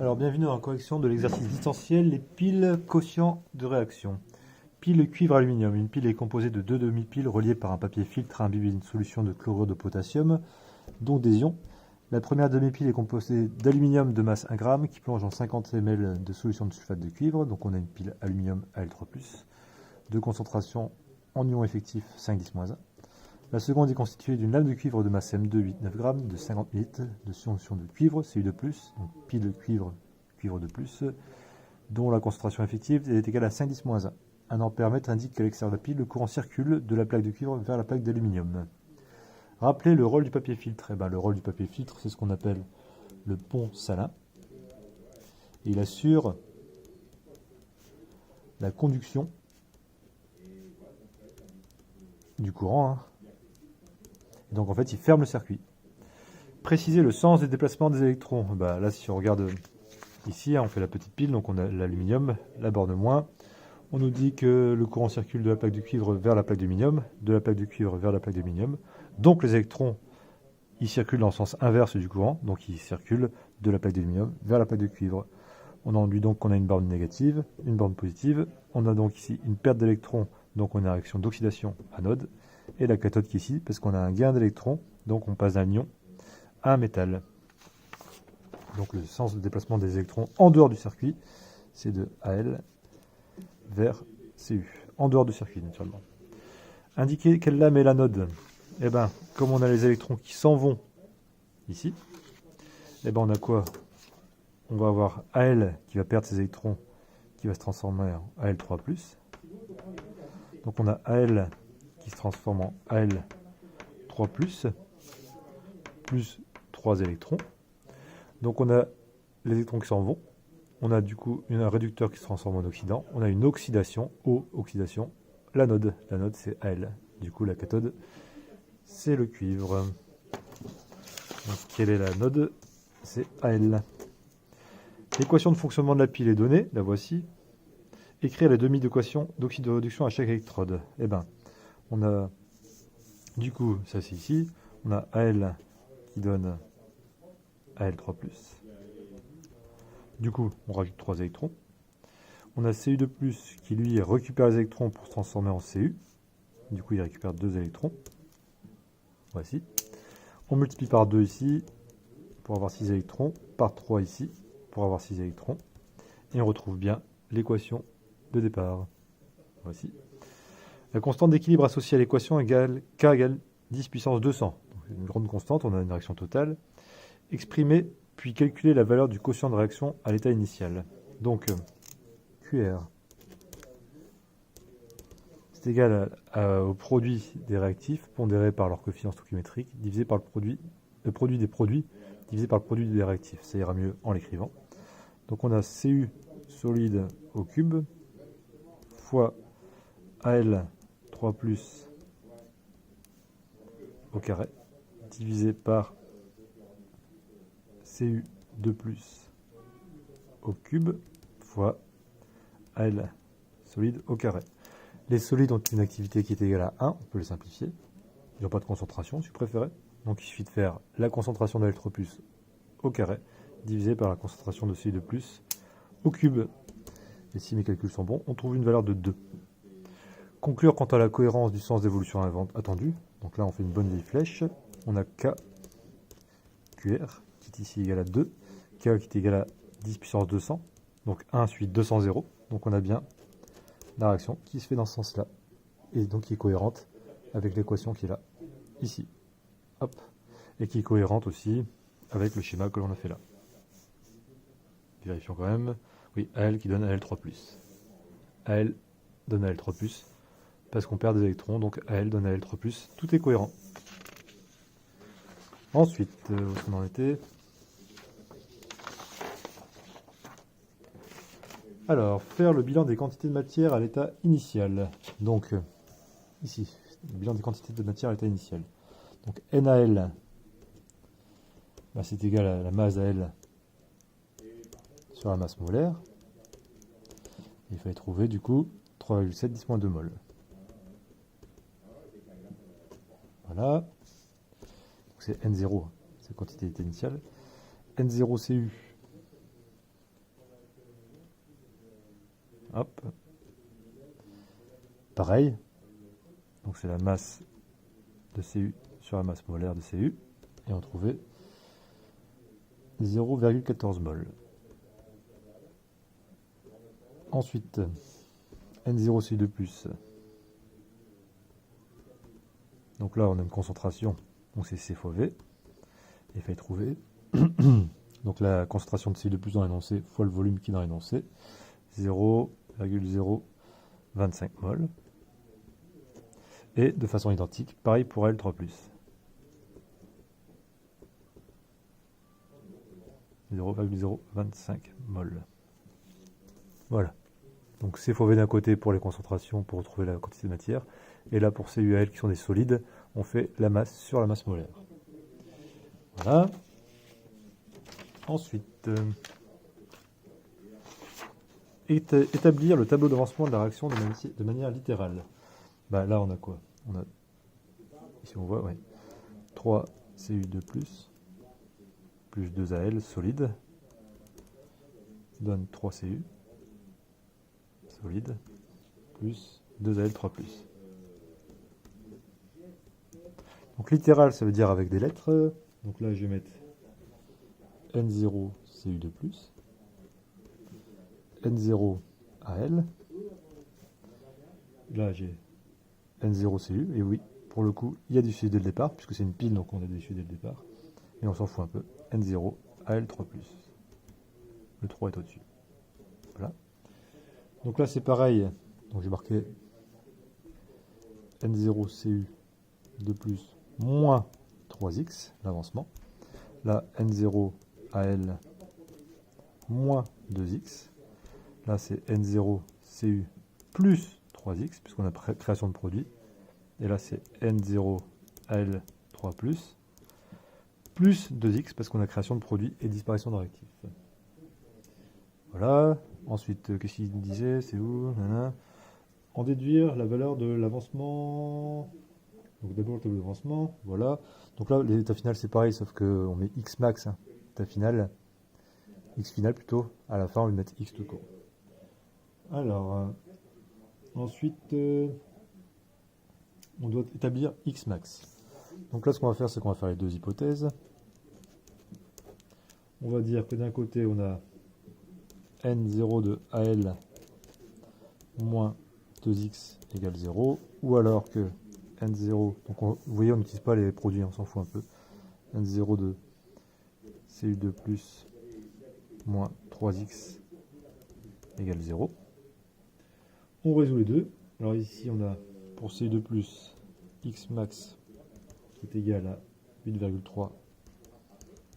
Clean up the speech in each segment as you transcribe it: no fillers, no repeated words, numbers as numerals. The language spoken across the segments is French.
Alors, bienvenue dans la correction de l'exercice distanciel, les piles quotient de réaction. Pile cuivre-aluminium. Une pile est composée de deux demi-piles reliées par un papier filtre imbibé d'une solution de chlorure de potassium, donc des ions. La première demi-pile est composée d'aluminium de masse 1 g qui plonge dans 50 ml de solution de sulfate de cuivre, donc on a une pile aluminium Al3+, de concentration en ion effectif 5,10-1. La seconde est constituée d'une lame de cuivre de masse M2 8,9 g de 50 ml de solution de cuivre, Cu2+, donc pile cuivre, cuivre de plus, dont la concentration effective est égale à 5,10-1. Un ampère-mètre indique qu'à l'extérieur de la pile, le courant circule de la plaque de cuivre vers la plaque d'aluminium. Rappelez le rôle du papier filtre. Le rôle du papier filtre, c'est ce qu'on appelle le pont salin. Et il assure la conduction du courant. Et donc en fait, il ferme le circuit. Préciser le sens des déplacements des électrons. Là, si on regarde ici, on fait la petite pile, donc on a l'aluminium, la borne moins. On nous dit que le courant circule de la plaque de cuivre vers la plaque d'aluminium, de la plaque de cuivre vers la plaque d'aluminium. Donc les électrons, ils circulent dans le sens inverse du courant, donc ils circulent de la plaque d'aluminium vers la plaque de cuivre. On enduit donc qu'on a une borne négative, une borne positive. On a donc ici une perte d'électrons, donc on a une réaction d'oxydation anode. Et la cathode qui est ici, parce qu'on a un gain d'électrons, donc on passe d'un ion à un métal. Donc le sens de déplacement des électrons en dehors du circuit, c'est de Al vers Cu, en dehors du circuit naturellement. Indiquer quelle lame est l'anode. Comme on a les électrons qui s'en vont ici, on a quoi? On va avoir Al qui va perdre ses électrons, qui va se transformer en Al3+. Donc on a Al qui se transforme en Al3+, plus 3 électrons. Donc on a les électrons qui s'en vont. On a du coup un réducteur qui se transforme en oxydant. On a une oxydation, O-oxydation. L'anode, c'est Al. Du coup la cathode, c'est le cuivre. Donc, quelle est l'anode? C'est Al. L'équation de fonctionnement de la pile est donnée, la voici. Écrire les demi-équations d'oxyde de réduction à chaque électrode. On a, du coup, ça c'est ici, on a Al qui donne Al3+. Du coup, on rajoute 3 électrons. On a Cu2+, qui lui récupère les électrons pour se transformer en Cu. Du coup, il récupère 2 électrons. Voici. On multiplie par 2 ici, pour avoir 6 électrons, par 3 ici, pour avoir 6 électrons. Et on retrouve bien l'équation de départ. Voici. La constante d'équilibre associée à l'équation égale K égale 10 puissance 200. Donc, une grande constante, on a une réaction totale. Exprimer, puis calculer la valeur du quotient de réaction à l'état initial. Donc, QR, c'est égal au produit des réactifs pondéré par leur coefficient stoichiométrique divisé par le produit des produits divisé par le produit des réactifs. Ça ira mieux en l'écrivant. Donc on a Cu solide au cube fois Al3+ au carré divisé par Cu2+ au cube fois Al solide au carré. Les solides ont une activité qui est égale à 1, on peut les simplifier. Ils n'ont pas de concentration, si vous préférez. Donc il suffit de faire la concentration d'Al3+ au carré divisé par la concentration de Cu2+ au cube. Et si mes calculs sont bons, on trouve une valeur de 2. Conclure quant à la cohérence du sens d'évolution attendu. Donc là, on fait une bonne vieille flèche. On a K, QR, qui est ici égal à 2. K qui est égal à 10 puissance 200. Donc 1 suit 200, 0. Donc on a bien la réaction qui se fait dans ce sens-là. Et donc qui est cohérente avec l'équation qui est là, ici. Hop. Et qui est cohérente aussi avec le schéma que l'on a fait là. Vérifions quand même. Oui, Al qui donne Al3+. Al donne Al3+, parce qu'on perd des électrons, donc Al donne Al3+. Tout est cohérent. Ensuite, où est-ce qu'on en était? Alors, faire le bilan des quantités de matière à l'état initial. Donc, ici, le bilan des quantités de matière à l'état initial. Donc, NaL, c'est égal à la masse Al sur la masse molaire. Il fallait trouver, du coup, 3,7 10-2 mol. Voilà. C'est N0, c'est la quantité initiale. N0Cu, Hop. Pareil. Donc c'est la masse de Cu sur la masse molaire de Cu. Et on trouvait 0,14 mol. Ensuite, N0Cu2+. Donc là, on a une concentration, donc c'est C fois V. Il fallait trouver donc la concentration de Cu2+ dans l'énoncé fois le volume qui est dans l'énoncé, 0,025 mol. Et de façon identique, pareil pour L3+. 0,025 mol. Voilà. Donc C fois V d'un côté pour les concentrations pour retrouver la quantité de matière. Et là pour CuAl qui sont des solides, on fait la masse sur la masse molaire. Voilà. Ensuite, établir le tableau d'avancement de la réaction de manière littérale. Bah, là on a quoi? On a, ici on voit, ouais, 3 Cu2+, plus 2 Al solide, donne 3 Cu solide, plus 2 Al3+. Donc littéral, ça veut dire avec des lettres. Donc là, je vais mettre N0 Cu2+, N0 Al. Là, j'ai N0 Cu. Et oui, pour le coup, il y a du Cu dès le départ, puisque c'est une pile, donc on a des Cu dès le départ. Et on s'en fout un peu. N0 Al3+. Le 3 est au-dessus. Voilà. Donc là, c'est pareil. Donc j'ai marqué N0 Cu2+, moins 3x, l'avancement. Là, N0 Al moins 2x. Là, c'est N0 Cu plus 3x, puisqu'on a création de produit. Et là, c'est N0 Al3 plus 2x, parce qu'on a création de produit et disparition de réactif. Voilà. Ensuite, qu'est-ce qu'il disait? C'est où? En déduire la valeur de l'avancement. Donc d'abord le tableau d'avancement, voilà. Donc là, l'état final, c'est pareil, sauf qu'on met x max, hein, état final, x final plutôt. À la fin, on va mettre x tout court. Alors, ensuite, on doit établir x max. Donc là, ce qu'on va faire, c'est qu'on va faire les deux hypothèses. On va dire que d'un côté, on a N0 de Al moins 2x égale 0, ou alors que N0, donc vous voyez, on n'utilise pas les produits, on s'en fout un peu. N0 de Cu2 plus moins 3x égale 0. On résout les deux. Alors ici, on a pour Cu2 plus x max qui est égal à 8,3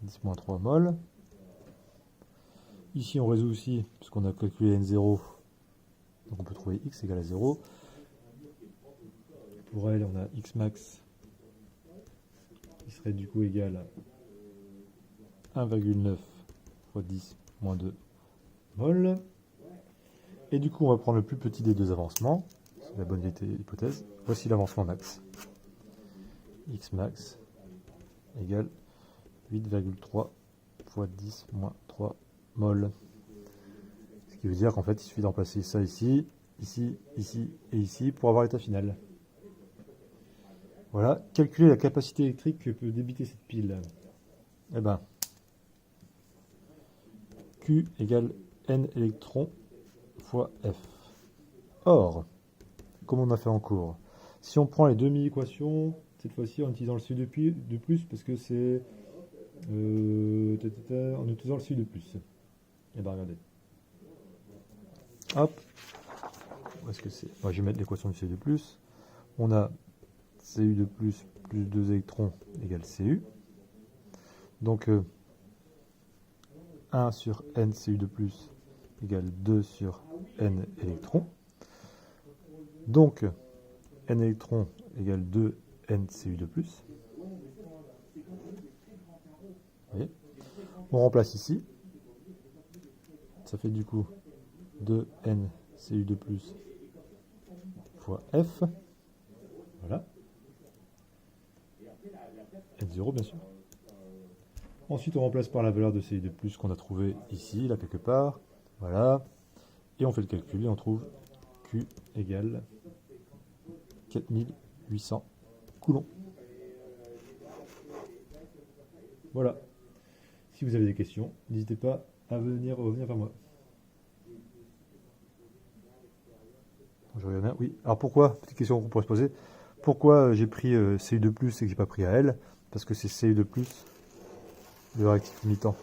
10-3 mol. Ici, on résout aussi, puisqu'on a calculé N0, donc on peut trouver x égale à 0. Pour elle, on a x max qui serait du coup égal à 1,9 fois 10 moins 2 mol. Et du coup, on va prendre le plus petit des deux avancements. C'est la bonne hypothèse. Voici l'avancement max. X max égale 8,3 fois 10 moins 3 mol. Ce qui veut dire qu'en fait, il suffit de remplacer ça ici, ici, ici et ici pour avoir l'état final. Voilà, calculer la capacité électrique que peut débiter cette pile. Eh ben, Q égale N électrons fois F. Or, comme on a fait en cours, si on prend les demi-équations, cette fois-ci en utilisant le Cu de plus, parce que c'est en utilisant le Cu de plus. Et bien regardez. Hop. Où est-ce que c'est? Je vais mettre l'équation du Cu de plus. On a Cu de plus 2 électrons égale Cu. Donc 1 sur N Cu de plus égale 2 sur N électrons. Donc N électrons égale 2 N Cu de plus. Vous voyez, on remplace ici. Ça fait du coup 2 N Cu de plus fois F. Voilà. N0 bien sûr. Ensuite on remplace par la valeur de Cu de plus qu'on a trouvé ici, là quelque part. Voilà. Et on fait le calcul et on trouve Q égale 4800 coulombs. Voilà. Si vous avez des questions, n'hésitez pas à revenir vers moi. Je regarde. Oui. Alors pourquoi, petite question qu'on pourrait se poser, pourquoi j'ai pris CU2+, et que j'ai pas pris AL? Parce que c'est CU2+, le réactif limitant.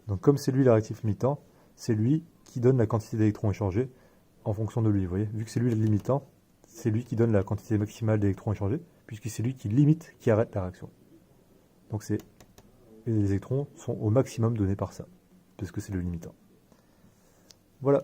Donc comme c'est lui le réactif limitant, c'est lui qui donne la quantité d'électrons échangés en fonction de lui. Vous voyez, vu que c'est lui le limitant, c'est lui qui donne la quantité maximale d'électrons échangés, puisque c'est lui qui limite, qui arrête la réaction. Donc les électrons sont au maximum donnés par ça, parce que c'est le limitant. Voilà.